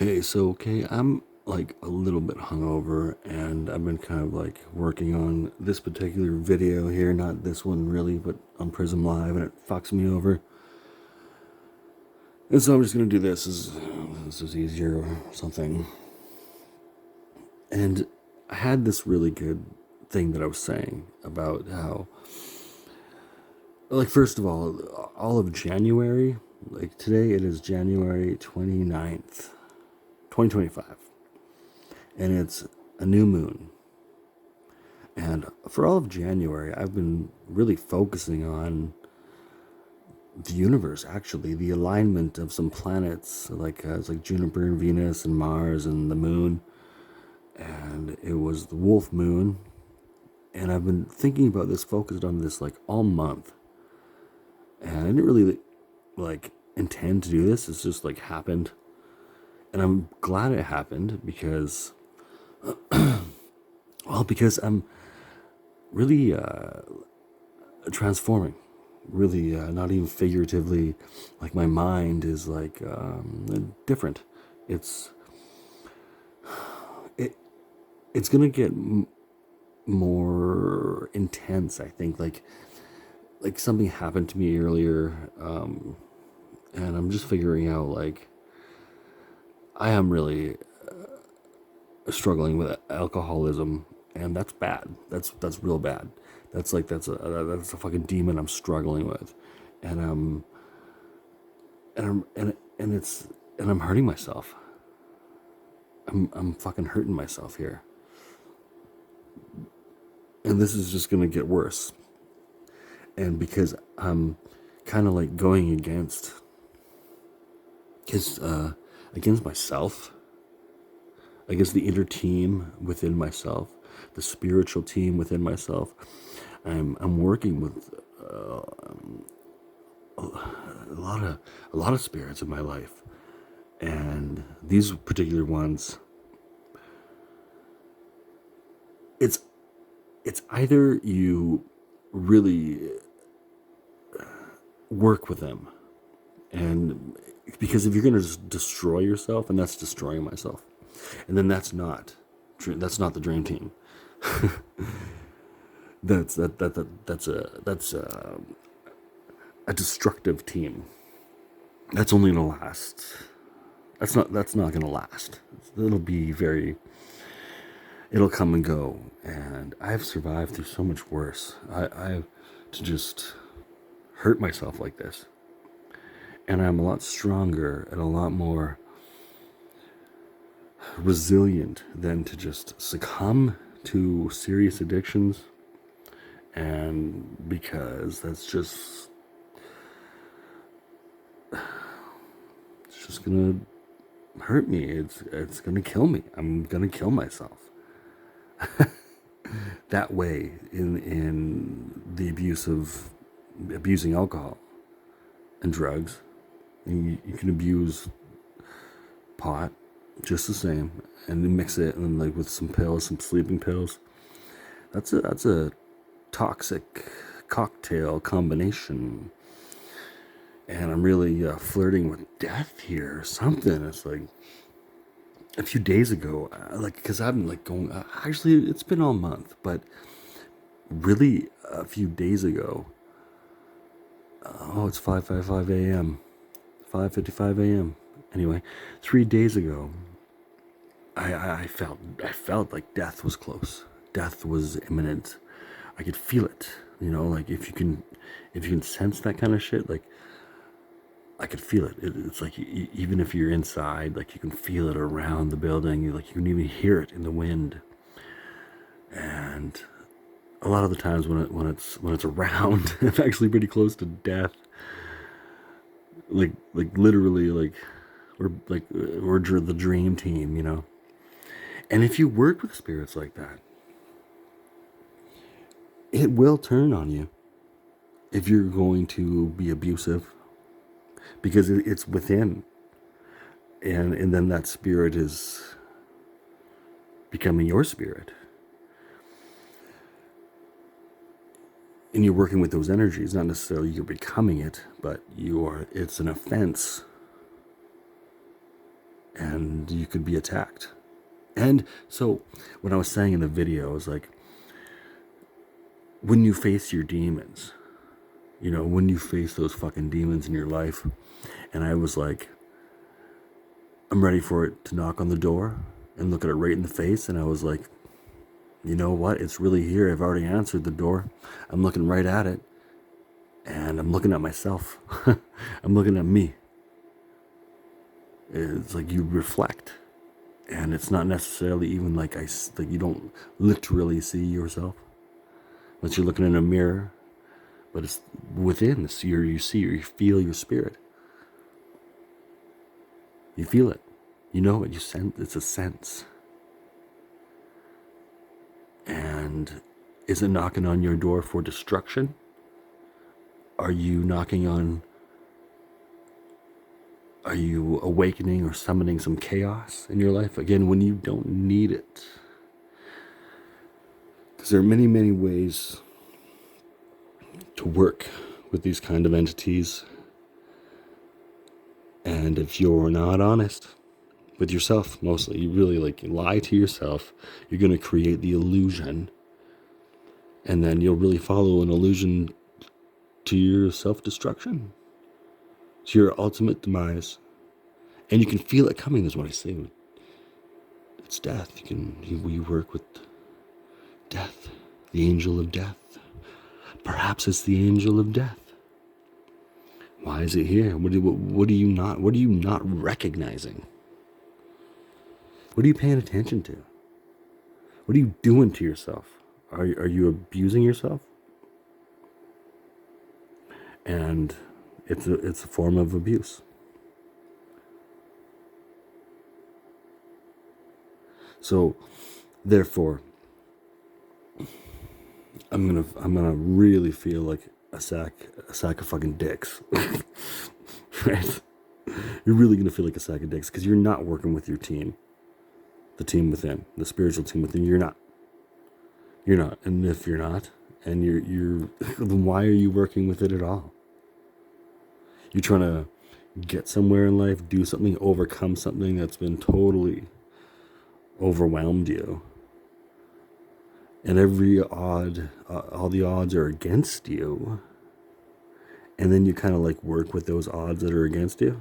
Hey, so okay, I'm like a little bit hungover, and I've been kind of like working on this particular video here, not this one really, but on Prism Live, and it fucks me over. And so I'm just gonna do this as this is easier or something. And I had this really good thing that I was saying about how, like, first of all of January, like today it is January 29th, 2025, and it's a new moon. And for all of January, I've been really focusing on the universe, actually, the alignment of some planets, like it's like Jupiter and Venus and Mars and the moon. And it was the wolf moon. And I've been thinking about this, focused on this like all month. And I didn't really like intend to do this. It's just like happened. And I'm glad it happened because, well, because I'm really transforming, really not even figuratively. Like my mind is like different. It's it it's gonna get more intense, I think. Like something happened to me earlier, and I'm just figuring out, like, I am really struggling with alcoholism, and that's bad. That's real bad. That's a fucking demon I'm struggling with, and and it's and I'm hurting myself. I'm fucking hurting myself here, and this is just gonna get worse. And because I'm kind of like going against against myself, against the inner team within myself, the spiritual team within myself. I'm working with a lot of spirits in my life, and these particular ones, it's it's either you really work with them, and because if you're going to just destroy yourself, and that's destroying myself, and then that's not the dream team. That's a destructive team. That's only gonna last. That's not gonna last. It'll be very. It'll come and go, and I've survived through so much worse. I've to just hurt myself like this, and I'm a lot stronger and a lot more resilient than to just succumb to serious addictions. And because it's just gonna hurt me. It's gonna kill me. I'm gonna kill myself that way in the abuse of abusing alcohol and drugs. And you can abuse pot just the same, and then mix it and like with some pills, some sleeping pills. That's a toxic cocktail combination. And I'm really flirting with death here or something. It's like a few days ago, like, because I've been like going, actually, it's been all month, but really a few days ago, oh, it's 5:55 a.m., 5:55 a.m. Anyway, 3 days ago, I felt like death was close. Death was imminent. I could feel it. Like if you can sense that kind of shit, like I could feel it. It's like even if you're inside, like you can feel it around the building. You can even hear it in the wind. And a lot of the times when it's around, I'm actually pretty close to death. Like literally, we're the dream team. And if you work with spirits like that, it will turn on you if you're going to be abusive, because it's within, and then that spirit is becoming your spirit, and you're working with those energies. Not necessarily you're becoming it, but it's an offense and you could be attacked. And so when I was saying in the video, I was like, when you face your demons, when you face those fucking demons in your life, and I was like, I'm ready for it to knock on the door and look at it right in the face. And I was like, you know what? It's really here. I've already answered the door. I'm looking right at it. And I'm looking at myself. I'm looking at me. It's like you reflect. And it's not necessarily even like you don't literally see yourself. Unless you're looking in a mirror. But it's within. You see or you feel your spirit. You feel it. You know it. You sense. It's a sense. And is it knocking on your door for destruction? Are you awakening or summoning some chaos in your life? Again, when you don't need it. Because there are many, many ways to work with these kind of entities. And if you're not honest with yourself, mostly, you really lie to yourself, you're going to create the illusion. And then you'll really follow an illusion to your self-destruction, to your ultimate demise. And you can feel it coming, is what I say. It's death. You work with death, the angel of death. Perhaps it's the angel of death. Why is it here? What are you not recognizing? What are you paying attention to? What are you doing to yourself? Are you abusing yourself? And it's a form of abuse. So, therefore, I'm gonna really feel like a sack of fucking dicks, right? You're really gonna feel like a sack of dicks because you're not working with your team, the team within, the spiritual team within. You're not. And if you're not, and you're, then why are you working with it at all? You're trying to get somewhere in life, do something, overcome something that's been totally overwhelmed you. And all the odds are against you. And then you kind of work with those odds that are against you.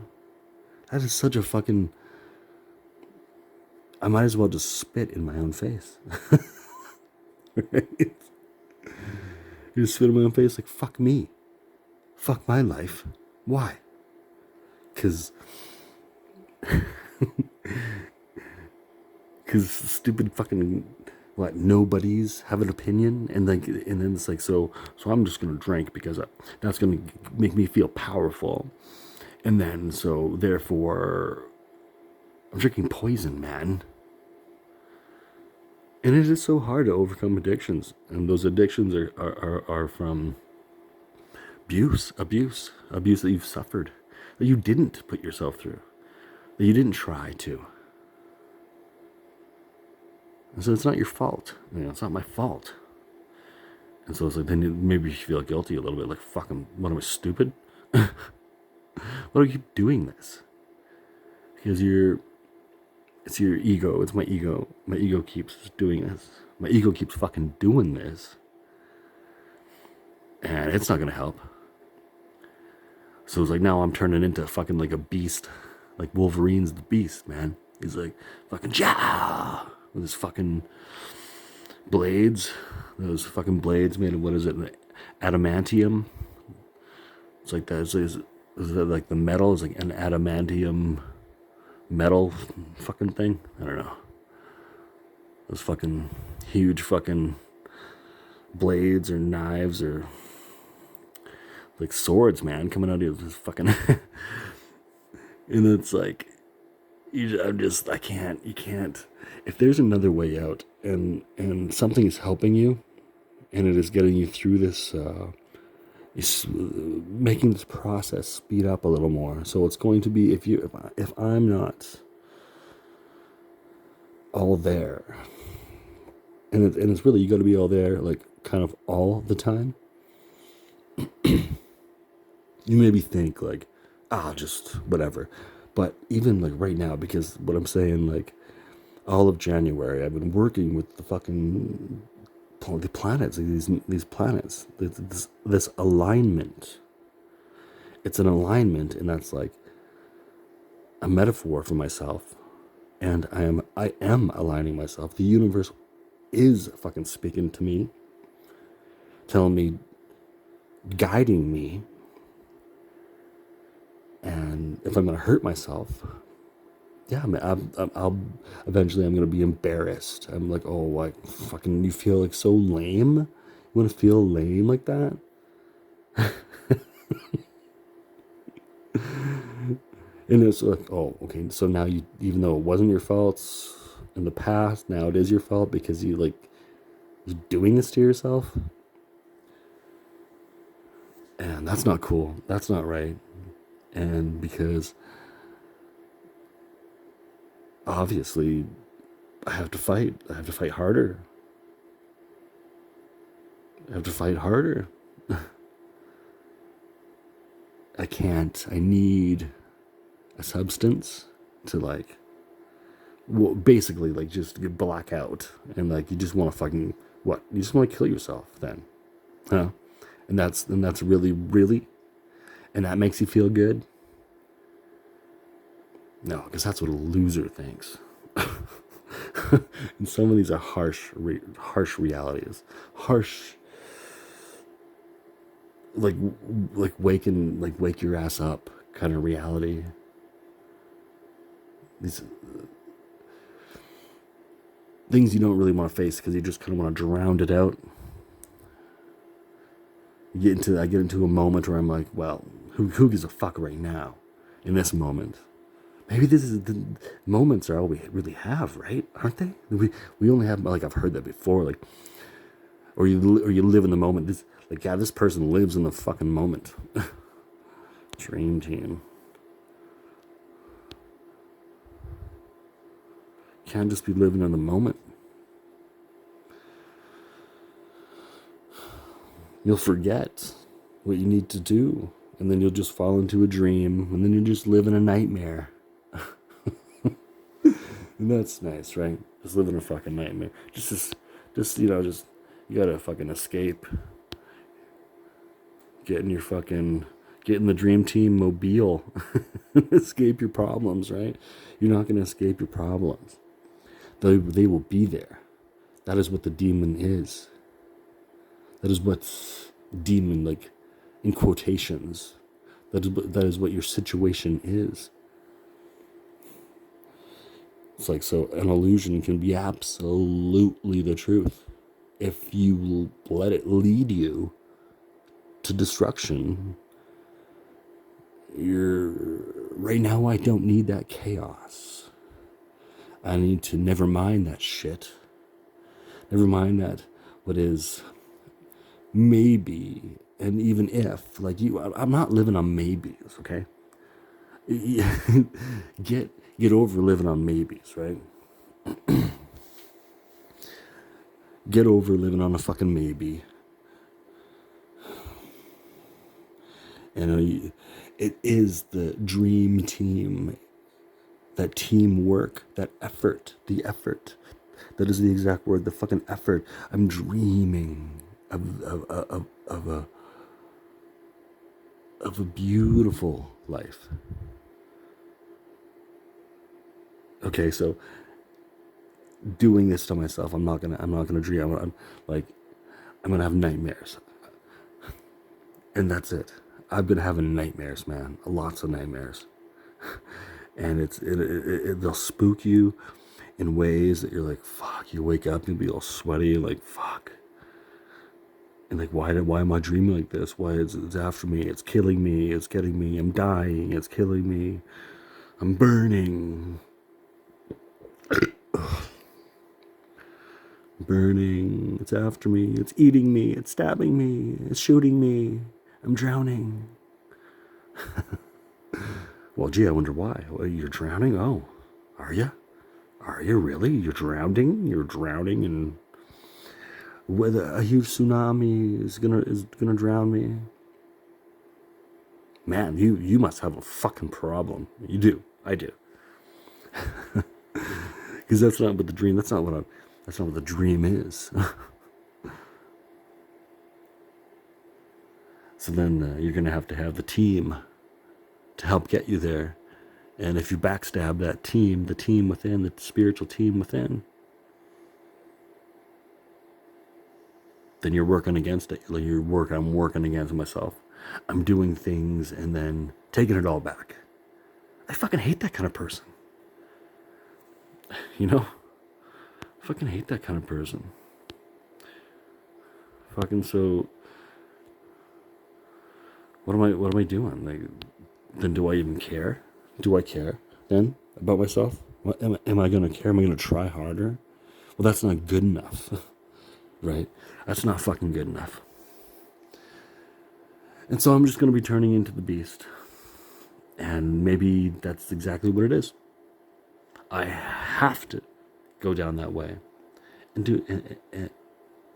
That is such a fucking, I might as well just spit in my own face. Right? You just spit in my own face fuck me. Fuck my life. Why? Because stupid fucking nobodies have an opinion, and then it's so I'm just gonna drink because that's gonna make me feel powerful, and then so therefore I'm drinking poison, man. And it is so hard to overcome addictions, and those addictions are from abuse that you've suffered, that you didn't put yourself through, that you didn't try to. And so it's not your fault. It's not my fault. And so it's then maybe you feel guilty a little bit, fucking, what am I, stupid? Why do you keep doing this? Because it's your ego. It's my ego. My ego keeps doing this. My ego keeps fucking doing this. And it's not going to help. So it's now I'm turning into fucking a beast. Like Wolverine's the beast, man. He's fucking ja with his fucking blades. Those fucking blades made of, what is it? Adamantium. It's that. Is that the metal? It's an adamantium metal fucking thing. I don't know. Those fucking huge fucking blades or knives or swords, man, coming out of this fucking and it's you can't, if there's another way out and something is helping you and it is getting you through this, is making this process speed up a little more. So it's going to be, if I'm not all there, and it's really, you got to be all there, kind of all the time. You maybe think just whatever, But even like right now, because what I'm saying, like all of January, I've been working with the fucking the planets, like these planets, this alignment. It's an alignment, and that's like a metaphor for myself. And I am aligning myself. The universe is fucking speaking to me, telling me, guiding me. And if I'm gonna hurt myself, yeah, I'll eventually I'm gonna be embarrassed. I'm like, oh, like fucking, you feel like so lame. You want to feel lame like that? And it's like, oh, okay. So now you, even though it wasn't your fault in the past, now it is your fault because you're doing this to yourself. And that's not cool. That's not right. And because obviously I have to fight. I have to fight harder. I have to fight harder. I can't. I need a substance to well, basically like just get black out, and like you just want to fucking what? You just want to kill yourself then, huh? And that's really, and that makes you feel good. No, because that's what a loser thinks. And some of these are harsh realities, harsh, like wake your ass up kind of reality. These things you don't really want to face because you just kind of want to drown it out. I get into a moment where I'm like, well, who gives a fuck right now, in this moment? Maybe this is the moments are all we really have, right? Aren't they? We only have, like, I've heard that before, like, or you live in the moment. This person lives in the fucking moment. Dream team. Can't just be living in the moment. You'll forget what you need to do, and then you'll just fall into a dream, and then you just live in a nightmare. And that's nice, right? Just live in a fucking nightmare. Just you gotta fucking escape. Get in the dream team mobile. Escape your problems, right? You're not gonna escape your problems. They will be there. That is what the demon is. That is what demon, like, in quotations. That is what your situation is. It's like, so an illusion can be absolutely the truth if you let it lead you to destruction. Right now, I don't need that chaos. I need to never mind that shit. Never mind that what is maybe, and even if, like, I'm not living on maybes, okay? Get over living on maybes, right? Get over living on a fucking maybe. And it is the dream team, that teamwork, that effort, the effort. That is the exact word, the fucking effort. I'm dreaming of a beautiful life. Okay, so doing this to myself, I'm not gonna dream. I'm gonna have nightmares, and that's it. I've been having nightmares, man, lots of nightmares, and they'll spook you in ways that you're like, fuck. You wake up, you'll be all sweaty, like, fuck. And like, why am I dreaming like this? Why it's after me? It's killing me. It's getting me. I'm dying. It's killing me. I'm burning. Burning. It's after me. It's eating me. It's stabbing me. It's shooting me. I'm drowning. Well, gee, I wonder why. Well, you're drowning? Oh, are you? Are you really? You're drowning? You're drowning, and whether a huge tsunami is gonna drown me? Man, you must have a fucking problem. You do. I do. Because that's not what the dream. That's not what the dream is. So then you're gonna have to have the team to help get you there. And if you backstab that team, the team within, the spiritual team within, then you're working against it. I'm working against myself. I'm doing things and then taking it all back. I fucking hate that kind of person. You know? I fucking hate that kind of person. Fucking so what am I doing? Like, then do I even care? Do I care then about myself? Am I gonna care? Am I gonna try harder? Well, that's not good enough. Right? That's not fucking good enough. And so I'm just going to be turning into the beast. And maybe that's exactly what it is. I have to go down that way. And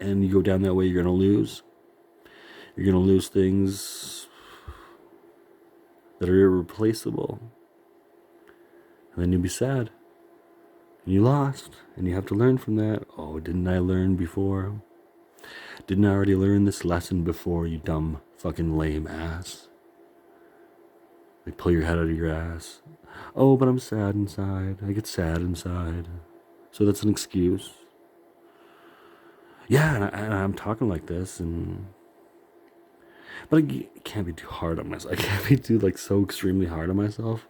you go down that way, you're going to lose. You're going to lose things that are irreplaceable. And then you'll be sad. And you lost. And you have to learn from that. Oh, didn't I learn before? Didn't I already learn this lesson before, you dumb fucking lame ass? Like, pull your head out of your ass. Oh, but I'm sad inside. I get sad inside. So that's an excuse. Yeah, and I'm talking like this, but I can't be too hard on myself. I can't be too, like, so extremely hard on myself.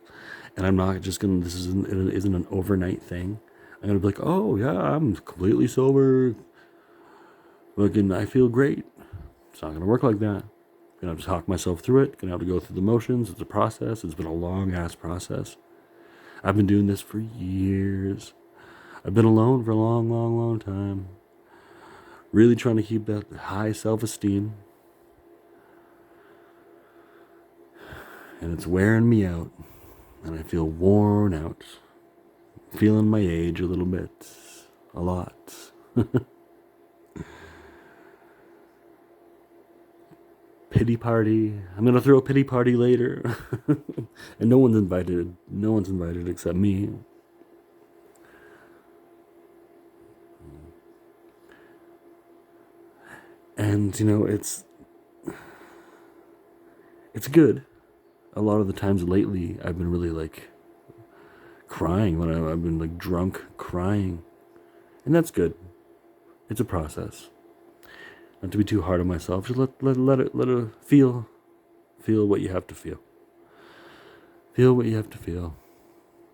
And I'm not just gonna, this isn't an overnight thing. I'm gonna be like, oh yeah, I'm completely sober. Fucking, I feel great. It's not gonna work like that. I'm gonna have to talk myself through it. Gonna have to go through the motions. It's a process. It's been a long ass process. I've been doing this for years. I've been alone for a long, long, long time. Really trying to keep that high self-esteem. And it's wearing me out. And I feel worn out. Feeling my age a little bit. A lot. Pity party. I'm gonna throw a pity party later. And no one's invited. No one's invited except me. And, you know, it's good. A lot of the times lately, I've been really, like, crying when I've been, like, drunk, crying. And that's good. It's a process. Not to be too hard on myself. Just let it feel what you have to feel. Feel what you have to feel.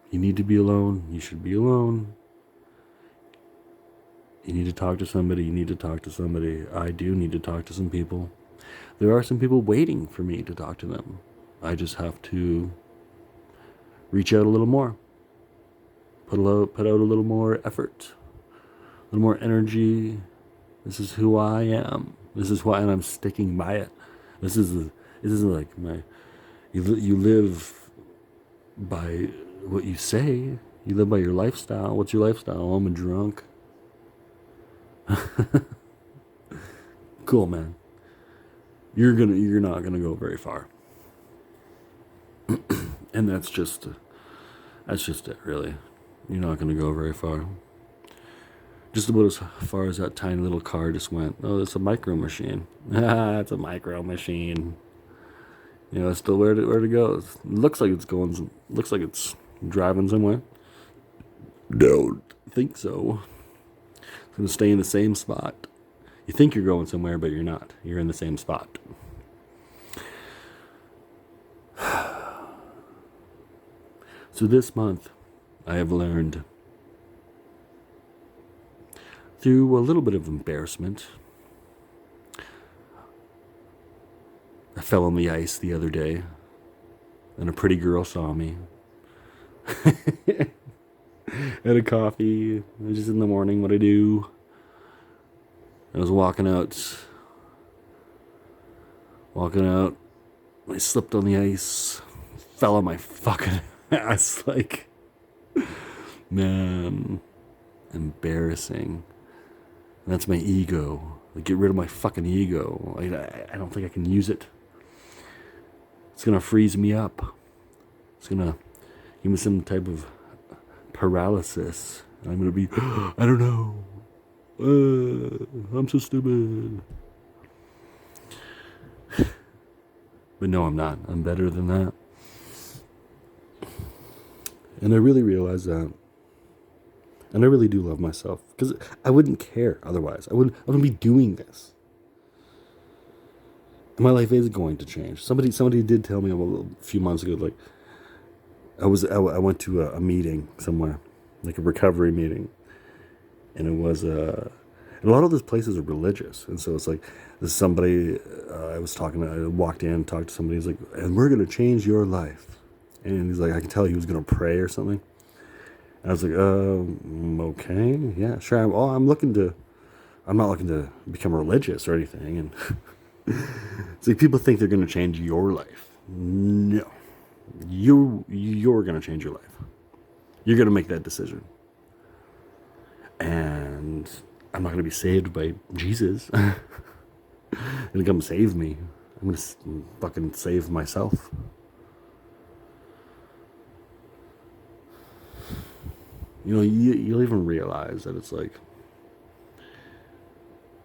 You need to be alone. You should be alone. You need to talk to somebody. You need to talk to somebody. I do need to talk to some people. There are some people waiting for me to talk to them. I just have to reach out a little more. Put out a little more effort. A little more energy. This is who I am. This is why, and I'm sticking by it. This is like my. You live by what you say. You live by your lifestyle. What's your lifestyle? Oh, I'm a drunk. Cool, man. You're not gonna go very far. And that's just it, really. You're not gonna go very far. Just about as far as that tiny little car just went. Oh, it's a micro machine. It's a micro machine. You know, it's still where to go. It looks like it's going. Looks like it's driving somewhere. Don't think so. It's gonna stay in the same spot. You think you're going somewhere, but you're not. You're in the same spot. So this month, I have learned, through a little bit of embarrassment, I fell on the ice the other day, and a pretty girl saw me. Had a coffee, just in the morning, what I do. I was walking out, I slipped on the ice, fell on my fucking ass, like, man, embarrassing. And that's my ego. Like, get rid of my fucking ego. I don't think I can use it. It's gonna freeze me up. It's gonna give me some type of paralysis. I'm gonna be, I don't know. I'm so stupid. But no, I'm not. I'm better than that. And I really realize that. And I really do love myself. Because I wouldn't care otherwise. I wouldn't be doing this. And my life is going to change. Somebody did tell me a few months ago, like, I went to a meeting somewhere, like a recovery meeting. And it was, and a lot of those places are religious. And so it's like, this somebody, I walked in, talked to somebody, he's like, and we're going to change your life. And he's like, I can tell he was going to pray or something. And I was like, okay, yeah, sure. I'm not looking to become religious or anything. And it's like, people think they're going to change your life. No, you're going to change your life. You're going to make that decision. And I'm not going to be saved by Jesus. He's going to come save me. I'm going to fucking save myself. You know, you'll even realize that it's like,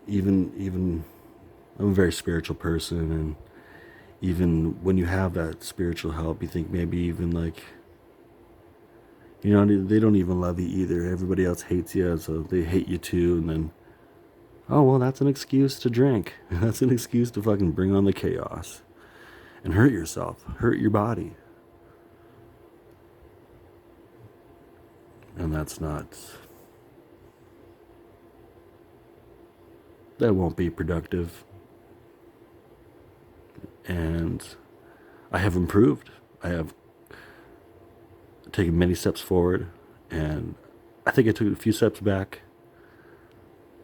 even I'm a very spiritual person, and even when you have that spiritual help, you think maybe even like, you know, they don't even love you either. Everybody else hates you, so they hate you too. And then, oh, well, that's an excuse to drink. That's an excuse to fucking bring on the chaos and hurt yourself, hurt your body. And that won't be productive. And I have improved. I have taken many steps forward, and I think I took a few steps back,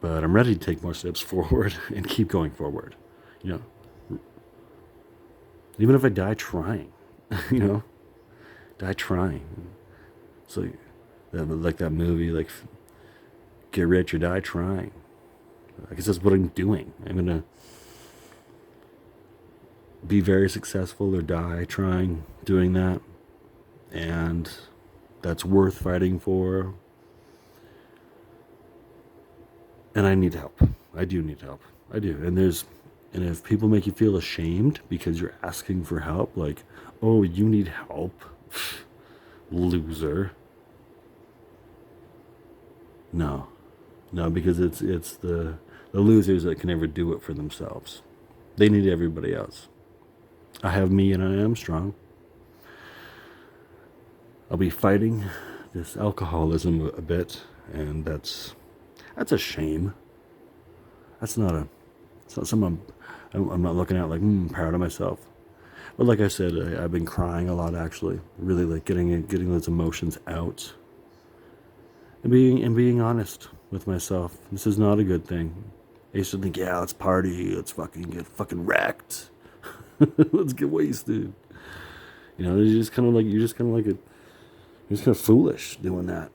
but I'm ready to take more steps forward and keep going forward. You know, even if I die trying, you know, die trying. So, like that movie, like Get Rich or Die Trying. I guess that's what I'm doing. I'm gonna be very successful or die trying doing that, and that's worth fighting for. And I need help. I do need help. I do. And if people make you feel ashamed because you're asking for help, like, oh, you need help, loser. No, because it's the losers that can never do it for themselves. They need everybody else. I have me, and I am strong. I'll be fighting this alcoholism a bit, and that's a shame. It's not something I'm not looking at like, proud of myself. But like I said, I've been crying a lot, actually. Really, like getting those emotions out, and being honest with myself. This is not a good thing. I used to think, yeah, let's party, let's fucking get fucking wrecked, let's get wasted. You know, you're just kind of foolish doing that.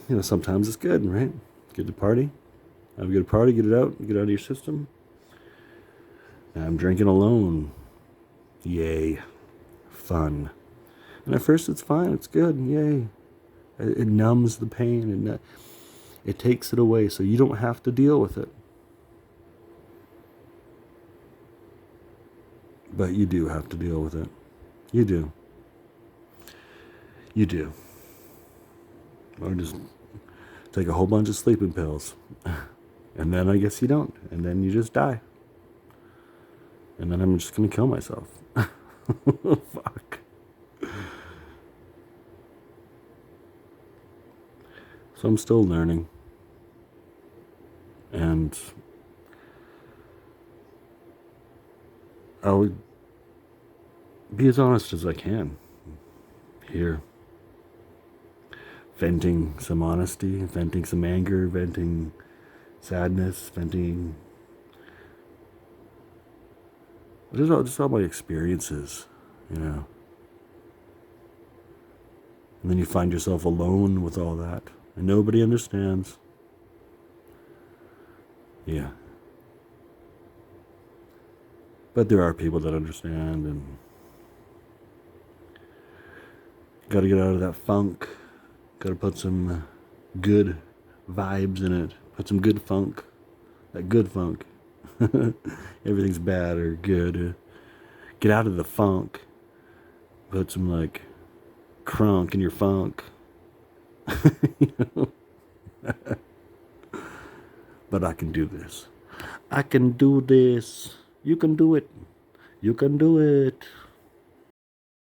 You know, sometimes it's good, right? It's good to party. Have a good party, get it out of your system. And I'm drinking alone. Yay. Fun. And at first it's fine, it's good, yay. It numbs the pain, and it takes it away so you don't have to deal with it. But you do have to deal with it. You do. You do. Or just take a whole bunch of sleeping pills. And then I guess you don't. And then you just die. And then I'm just going to kill myself. Fuck. So I'm still learning. And I'll be as honest as I can here. Venting some honesty, venting some anger, venting sadness, venting just all my experiences, you know. And then you find yourself alone with all that, and nobody understands. Yeah. But there are people that understand, and Gotta get out of that funk. Gotta put some good vibes in it. Put some good funk. That good funk. Everything's bad or good. Get out of the funk. Put some like crunk in your funk. You know? But I can do this. I can do this. You can do it. You can do it.